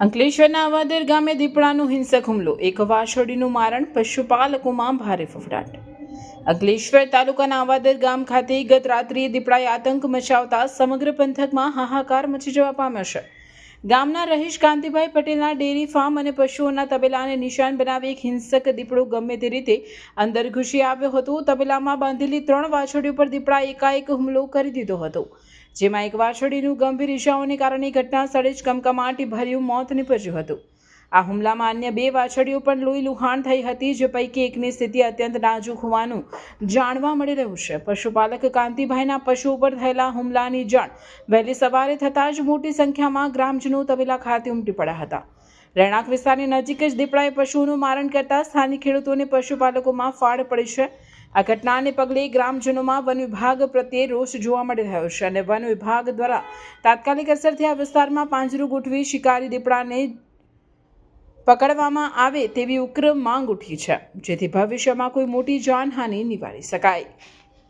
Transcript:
અંકલેશ્વરના અવાદેર ગામે દીપડાનો હિંસક હુમલો, એક વાછરડીનું મારણ, પશુપાલકોમાં ભારે ફફડાટ। અંકલેશ્વર તાલુકાના અવાદેર ગામ ખાતે ગત રાત્રિએ દીપડાએ આતંક મચાવતા સમગ્ર પંથકમાં હાહાકાર મચી જવા પામ્યો છે। ગામના રહીશ કાંતિભાઈ પટેલના ડેરી ફાર્મ અને પશુઓના તબેલાને નિશાન બનાવી એક હિંસક દીપડો ગમે તે રીતે અંદર ઘૂસી આવ્યો હતો। તબેલામાં બાંધેલી 3 વાછરડીઓ પર દીપડાએ એકાએક હુમલો કરી દીધો હતો, જેમાં એક વાછરડીનું ગંભીર ઈજાઓને કારણે ઘટના સ્થળે જ કમકમાટી ભર્યું મોત નીપજ્યું હતું। આ હુમલામાં અન્ય 2 વાછરડીઓ પણ લોહી લુહાણ થઈ હતી, જે પૈકી એકની સ્થિતિ અત્યંત નાજુક હોવાનું જાણવા મળી રહ્યું છે। પશુપાલક કાંતિભાઈના પશુઓ પર થયેલા હુમલાની જાણ વહેલી સવારે થતાં જ મોટી સંખ્યામાં ગ્રામજનો તબેલા ખાતે ઉમટી પડ્યા હતા। રહેણાંક વિસ્તારની નજીક જ દીપડાએ પશુઓનું મારણ કરતા સ્થાનિક ખેડૂતોને પશુપાલકોમાં ફાળ પડી છે। આ ઘટનાને પગલે ગ્રામજનોમાં વન વિભાગ પ્રત્યે રોષ જોવા મળી રહ્યો છે અને વન વિભાગ દ્વારા તાત્કાલિક અસરથી આ વિસ્તારમાં પાંજરું ગોઠવી શિકારી દીપડાને પકડવામાં આવે તેવી ઉગ્ર માંગ ઉઠી છે, જેથી ભવિષ્યમાં કોઈ મોટી જાનહાનિ નિવારી શકાય।